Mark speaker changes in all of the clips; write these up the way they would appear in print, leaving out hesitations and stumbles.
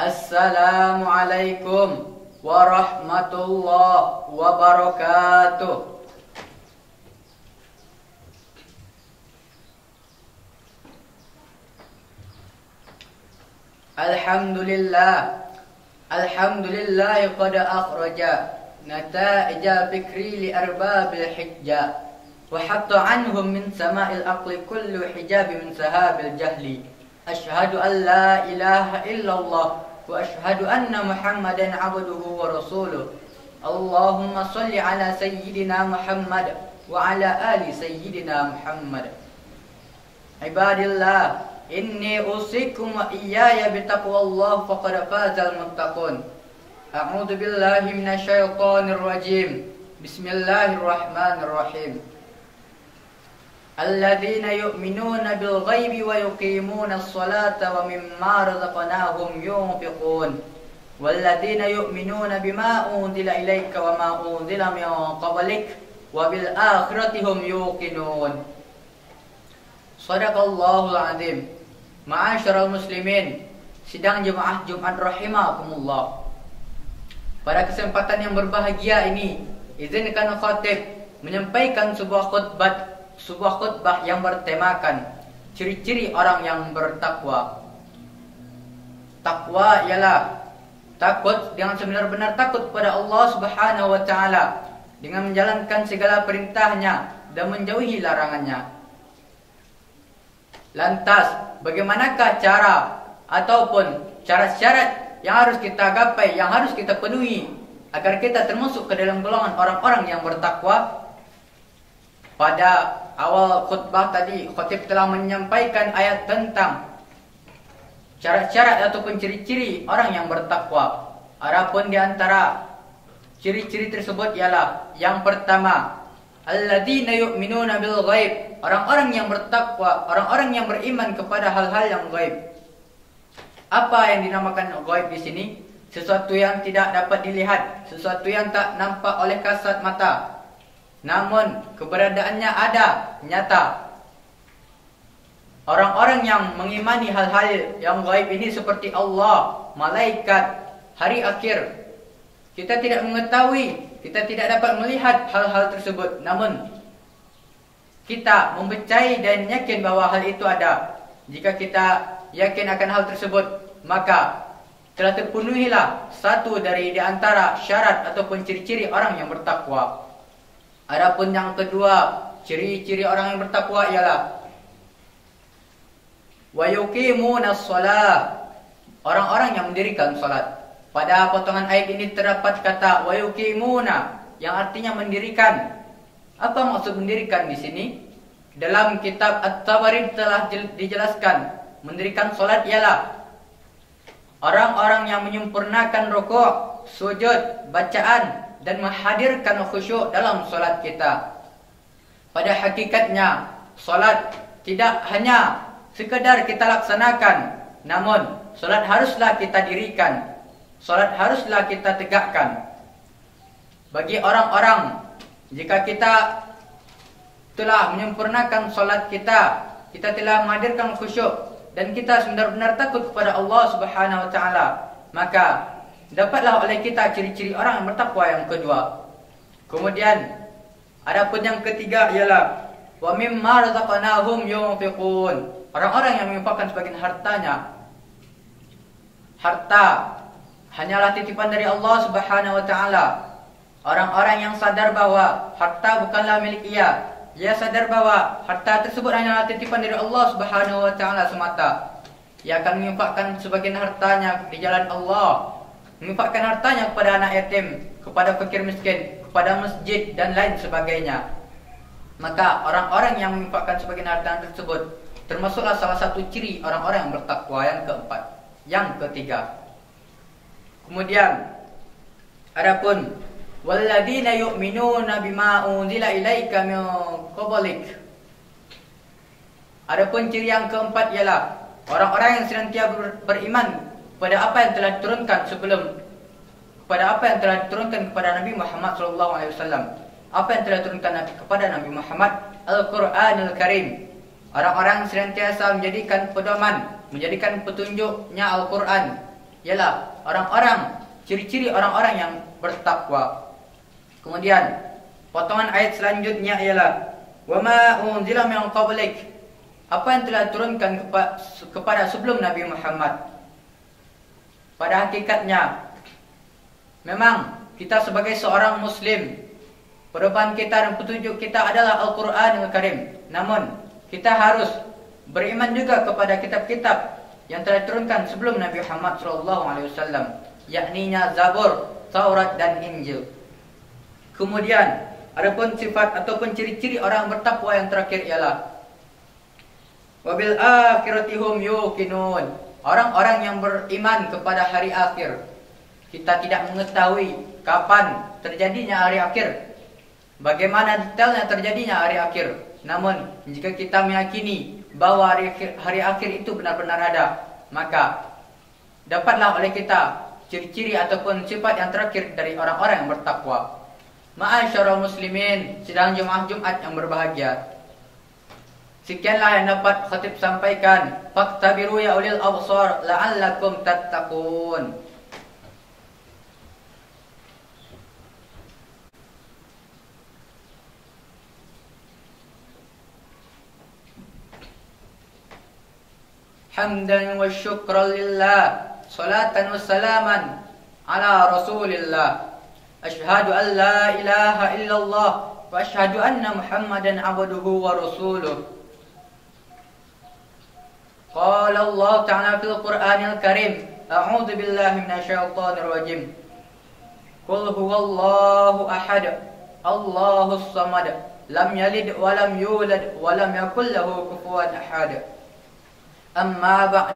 Speaker 1: Assalamualaikum warahmatullahi wabarakatuh. Alhamdulillah qad akhraja nata'ija fikri li arbabil hijja wa hatta anhum min sama'il aqli kullu hijabi min sahabil jahli. Ashhadu an la ilaha illallah wa ashhadu anna Muhammadan abduhu wa rasuluh. Allahumma salli ala sayyidina Muhammad wa ala ali sayyidina Muhammad. Ibadillah, inni usikum wa iyaya bitaqwallah faqad fazal muttaqun. A'udzu billahi minasyaitonir rajim. Bismillahirrahmanirrahim. Alladzina yu'minuna bil ghaibi wa yuqimuna as-salata wa mimma razaqnahum yunfiqun. Walladzina yu'minuna bima unzila ilayka wa ma unzila min qablik wa bil akhirati hum yuqinun. Shadaqallahul azim. Ma'asyiral muslimin, sidang jemaah Jumat rahimakumullah. Pada kesempatan yang berbahagia ini, izinkan khatib menyampaikan sebuah khutbah yang bertemakan ciri-ciri orang yang bertakwa. Takwa ialah takut dengan sebenar-benar takut pada Allah Subhanahu wa taala dengan menjalankan segala perintahnya dan menjauhi larangannya. Lantas, bagaimanakah cara ataupun syarat-syarat yang harus kita gapai, yang harus kita penuhi agar kita termasuk ke dalam golongan orang-orang yang bertakwa? Pada awal khutbah tadi, khatib telah menyampaikan ayat tentang syarat-syarat ataupun ciri-ciri orang yang bertakwa. Adapun di antara ciri-ciri tersebut ialah yang pertama, alladzina yu'minuna bil ghaib, orang-orang yang bertakwa, orang-orang yang beriman kepada hal-hal yang gaib. Apa yang dinamakan gaib di sini? Sesuatu yang tidak dapat dilihat, sesuatu yang tak nampak oleh kasat mata, namun keberadaannya ada, nyata. Orang-orang yang mengimani hal-hal yang gaib ini seperti Allah, malaikat, hari akhir, kita tidak mengetahui, kita tidak dapat melihat hal-hal tersebut, namun kita mempercayai dan yakin bahwa hal itu ada. Jika kita yakin akan hal tersebut, maka telah terpenuhilah satu dari antara syarat ataupun ciri-ciri orang yang bertakwa. Adapun yang kedua, ciri-ciri orang yang bertakwa ialah wa yuqimunas shalah, orang-orang yang mendirikan salat. Pada potongan ayat ini terdapat kata wa yuqimuna yang artinya mendirikan. Apa maksud mendirikan di sini? Dalam kitab At-Tabarani telah dijelaskan, mendirikan salat ialah orang-orang yang menyempurnakan rukuk, sujud, bacaan dan menghadirkan khusyuk dalam salat kita. Pada hakikatnya, salat tidak hanya sekedar kita laksanakan, namun salat haruslah kita dirikan. Salat haruslah kita tegakkan. Bagi orang-orang, jika kita telah menyempurnakan salat kita, kita telah menghadirkan khusyuk dan kita benar-benar takut kepada Allah Subhanahu wa taala, maka dapatlah oleh kita ciri-ciri orang yang bertakwa yang kedua. Kemudian adapun yang ketiga ialah wa mimma razaqnahum yunfiqun, orang-orang yang menginfakkan sebagian hartanya. Harta hanyalah titipan dari Allah Subhanahu wa taala. Orang-orang yang sadar bahwa harta bukanlah milik ia, ia sadar bahwa harta tersebut hanyalah titipan dari Allah Subhanahu wa taala semata. Ia akan menginfakkan sebagian hartanya di jalan Allah, menginfakkan hartanya kepada anak yatim, kepada fakir miskin, kepada masjid dan lain sebagainya. Maka orang-orang yang menginfakkan sebagian harta tersebut termasuklah salah satu ciri orang-orang yang bertakwa yang keempat. Yang ketiga, kemudian adapun walladzina yu'minuna bima unzila ilaika min qablik, adapun ciri yang keempat ialah orang-orang yang senantiasa beriman kepada apa yang telah diturunkan kepada apa yang telah diturunkan kepada Nabi Muhammad SAW. Apa yang telah diturunkan kepada Nabi Muhammad, Al-Quranul Karim. Orang-orang senantiasa menjadikan pedoman, menjadikan petunjuknya Al-Quran ialah orang-orang, ciri-ciri orang-orang yang bertakwa. Kemudian potongan ayat selanjutnya ialah wa ma unzila min qablik, apa yang telah turunkan kepada sebelum Nabi Muhammad. Pada hakikatnya memang kita sebagai seorang muslim, pedoman kita dan petunjuk kita adalah Al-Quran Al-Karim. Namun kita harus beriman juga kepada kitab-kitab yang telah diturunkan sebelum Nabi Muhammad SAW, yakninya Zabur, Taurat dan Injil. Kemudian adapun sifat ataupun ciri-ciri orang bertakwa yang terakhir ialah wabil akhirati hum yuqinun, orang-orang yang beriman kepada hari akhir. Kita tidak mengetahui kapan terjadinya hari akhir, bagaimana detailnya terjadinya hari akhir. Namun jika kita meyakini bahwa hari akhir itu benar-benar ada, maka dapatlah oleh kita ciri-ciri ataupun sifat yang terakhir dari orang-orang yang bertakwa. Ma'asyiral muslimin, sidang Jumat yang berbahagia. Sekianlah yang dapat khatib sampaikan. Faktabiru ya ulil absar la'allakum tattaqun. Hamdan wa syukran lillah, salatan wa salaman ala rasulillah. Ashhadu an la ilaha illallah wa ashhadu anna Muhammadan abduhu wa rasuluh. Qala Allah Ta'ala fil Qur'anil Karim, a'udzu billahi minasyaitonir rajim. Qul huwallahu ahad, Allahus samad, lam yalid wa lam yulad wa lam yakul lahu kufuwan ahad. Amma ba'd.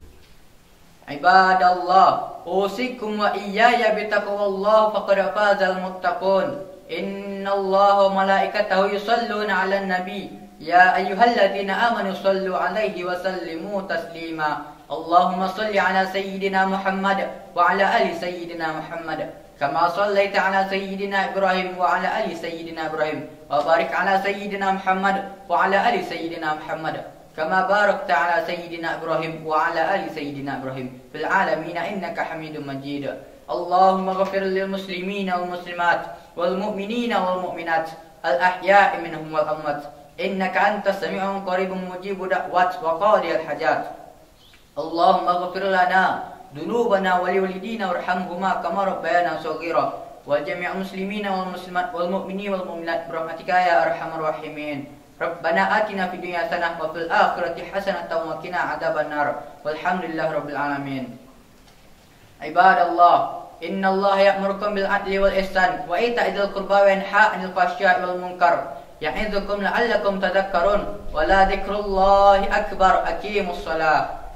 Speaker 1: Ibadallah, usikum wa iyaya bitaqwallah faqad fazal muttaqun. Innallaha wa malaikatahu yusalluna 'alan nabi, ya ayyuhalladzina amanu sallu 'alaihi wa sallimu taslima. Allahumma salli 'ala sayyidina Muhammad wa 'ala ali sayyidina Muhammad, kama sallaita 'ala sayyidina Ibrahim wa 'ala ali sayyidina Ibrahim, wa barik 'ala sayyidina Muhammad wa 'ala ali sayyidina Muhammad, kama barakta 'ala sayyidina Ibrahim wa 'ala ali sayyidina Ibrahim fil 'alamin innaka Hamidum Majid. Allahumma ighfir lil muslimina wal muslimat wal mu'minina wal mu'minat al ahya'i minhum wal amwat, innaka antas sami'un qaribun mujibud da'wat wa qadiyal hajat. Allahumma ighfir lana dunubana wa liwalidina warhamhuma kama rabbayana shaghira wal jami'ul muslimina wal muslimat wal mu'minina wal mu'minat birahmatika ya arhamar rahimin. Rabbana atina fid dunya hasanah wa fil akhirati hasanatan wa qina adzabannar. Walhamdulillahi rabbil alamin. Ibadallah, innallaha ya'murukum bil adli wal ihsan wa ita'i dzil qurba wa yanha 'anil fahsya'i wal munkar ya'idzukum la'allakum tadhakkarun. Wa la dzikrullahi akbar. Aqimus shalah.